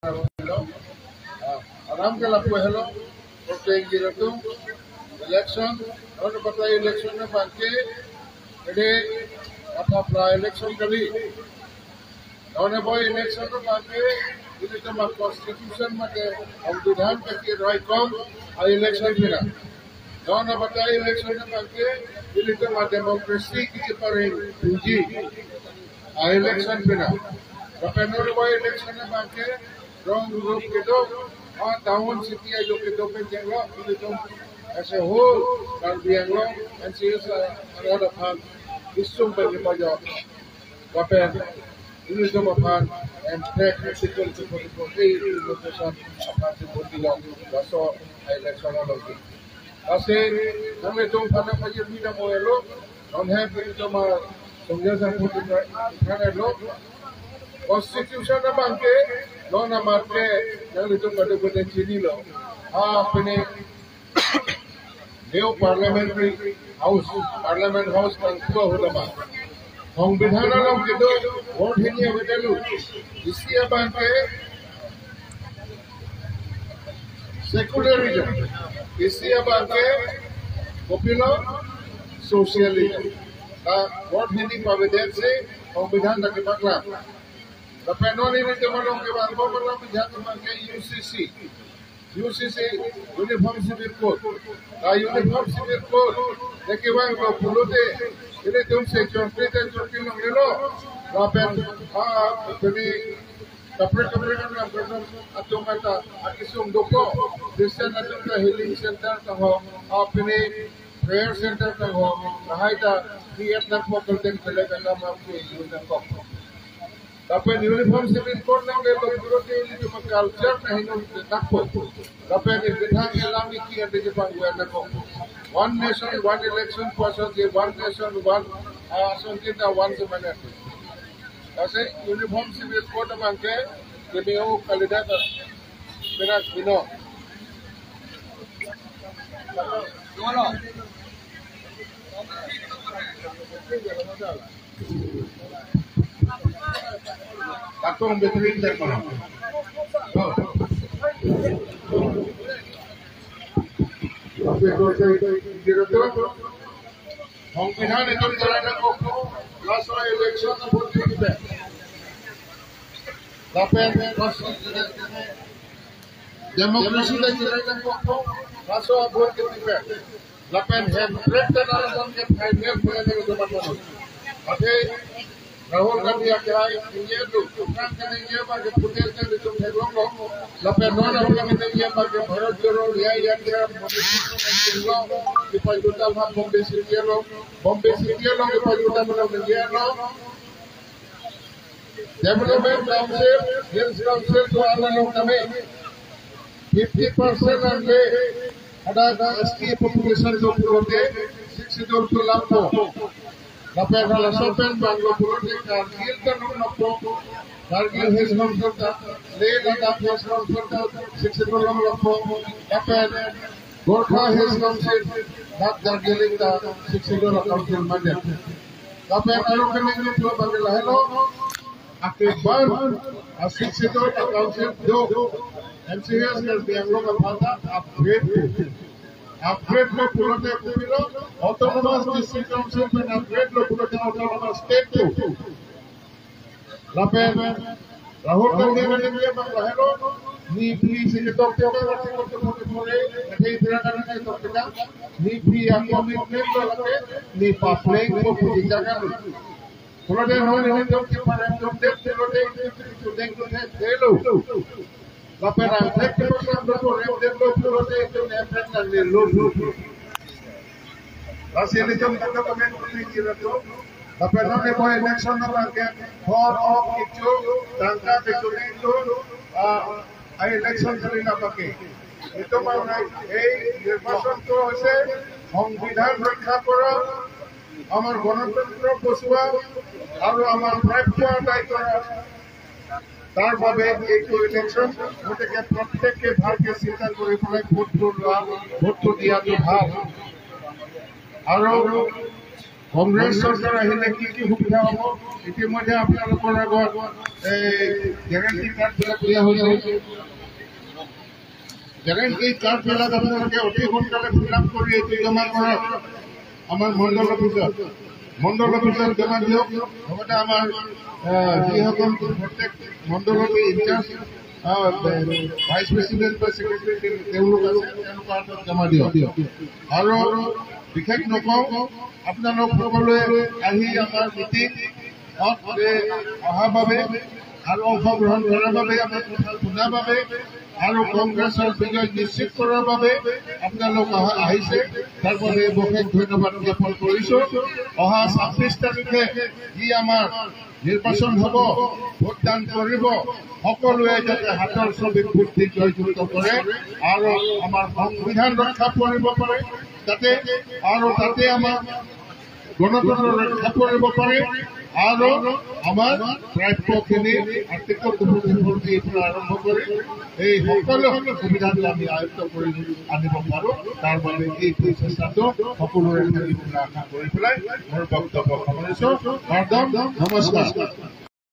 आराम के लाभ hello election और पता इलेक्शन में बाकी इधे अथा इलेक्शन कभी और बोई इलेक्शन में बाकी इधे तो मार कॉन्स्टिट्यूशन में के संविधान के राय कम आ इलेक्शन बिना और पता इलेक्शन में बाकी इधे तो मार डेमोक्रेसी की पर पूंजी आ इलेक्शन बिना और बोई इलेक्शन में बाकी Rong group itu, tahun setiap itu kita penjenglo, itu as a whole, dan bianglo, and serious ada pan, isum bagi pajak, kapan ini cuma pan, and practical seperti location apa seperti lo, baso election lagi. Asyik, kami tu pada pajak tidak mau elo, non have itu cuma sengaja seperti mana elo, constitution apa ke? Nona marke yang itu pada sini loh. Apne new parliament house kan sudah hulama. সংবিধান লোग किधो vote ही नहीं बदलू. इसकी अब आके secularism. इसकी अब आके popular socialism. Vote ही नहीं पावेदन से संविधान तक पकड़ा. The penalty is the one of the UCC, Uniform Civil Code. The Uniform Civil Code, the Kiwan of Pulute, it is don't say John Clayton, John Killing the law. Rapen, the President Atomata, Akisum Doko, the Senator Healing Center, the Hopini, Prayer Center, the Haida, the Ethnic Vocal Thing, the Leganam of the Tapi uniform civil code nang dia berarti ini cuma culture nahin untuk takut. Tapi ini bidang Islami kian di Jepang gua nak. One nation, one election, pasal one nation, one kita one semuanya. Kasi uniform civil code bangke lebih awal kandidat berak bino. Aku betulin tak mana. Tapi kalau kira tu, সংবিধান itu jalan koko, last election vote kita. Tapi demokrasi itu jalan koko, last vote kita. Tapi handbrake dan alasan kita final punya itu mana. Tapi Rahul Gandhi akhirnya ini tu, kan ini bagi putih kan itu hebat loh. Lepas non Rahul Gandhi ini bagi Bharat Jodo dia yang dia memiliki di Pajuta mah Bombay City loh di Pajuta mana India loh. Development Council, Hills Council tu ada loh kami. 50% ada ST population tu puluh 62 lakh. Lepas kalau sopen banglo puluh Kargil kan nak Kargil has not got Leh Ladakh has not got 62 lakh. Lepas Gorkha has not said that Kargil ka 62 lakh council mandate. Lepas aru kami ni tu bangla hello. Akibat 62 lakh council do MCS कर दिया लोग अपना upgrade में पूरा दे पूरा autonomous district council में upgrade में पूरा autonomous state को लापें राहुल गांधी ने ये बात है लो नी प्लीज ये तो क्या करते पूरे नहीं तेरा करने तो क्या नी भी आपको कमिटमेंट तो लगे नी पापलेंग को पूरी जगह पूरा दे नहीं तो क्या पर हम लोग दे लो Lapan angkat kita betul develop pulau itu efek nanti lu. Masih ini jom kita komen kira tu. Lapan nanti boleh election nanti for of itu tangka itu election kali nanti. Itu mana? নির্বাচন তো হচ্ছে সংবিধান রক্ষা করা, আমার গণতন্ত্র বসুয়া আর আমার প্রাপ্য আদায় করা। তারভাবে এই ইলেকশন ভোটকে প্রত্যেককে ভারকে চিন্তা করে ফেলে ভোট দিয়া তো ভাল। আর কংগ্ৰেছ চৰকাৰ আহিলে কি কি সুবিধা হ'ব ইতিমধ্যে আপোনালোকৰ আগত গেৰাণ্টি কাৰ্ডবিলাক দিয়া হৈছে। গেৰাণ্টি কাৰ্ডবিলাক আপোনালোকে অতি সোনকালে ফিল আপ কৰি এইটো জমা কৰক আমাৰ মণ্ডল অফিচত জমা দিয়ক। লগতে আমাৰ যিসকল প্ৰত্যেক মণ্ডলতে ইনচাৰ্জ ভাইচ প্ৰেচিডেণ্ট বা ছেক্ৰেটাৰী তেওঁলোক আছে তেওঁলোকৰ হাতত জমা দিয়ক। আৰু বিশেষ নকওঁ, আপোনালোক সকলোৱে আহি আমাৰ মিটিং অহাৰ বাবে আৰু অংশগ্ৰহণ কৰাৰ বাবে আমাৰ কথা শুনাৰ বাবে আৰু কংগ্ৰেছৰ বিজয় নিশ্চিত কৰাৰ বাবে আপোনালোক আহিছে। তাৰ বাবে বিশেষ ধন্যবাদ জ্ঞাপন কৰিছোঁ। অহা 26 তাৰিখে যি আমাৰ নিৰ্বাচন হ'ব, ভোটদান কৰিব, সকলোৱে যাতে হাতৰ ছবিত বুদ্ধি জয়যুক্ত কৰে আৰু আমাৰ সংবিধান ৰক্ষা কৰিব পাৰে তাতে আমাৰ গণতন্ত্ৰ ৰক্ষা কৰিব পাৰে আৰু আমাৰ প্ৰাপ্যখিনি আৰ্টিকল 240 পৰা আৰম্ভ কৰি এই সকলো সুবিধাটো আমি আয়ত্ত কৰি আনিব পাৰোঁ। তাৰ বাবে এই প্ৰচেষ্টাটো সকলোৰে থাকিব বুলি আশা কৰি পেলাই মোৰ বক্তব্য সামৰিছোঁ। নমস্কাৰ।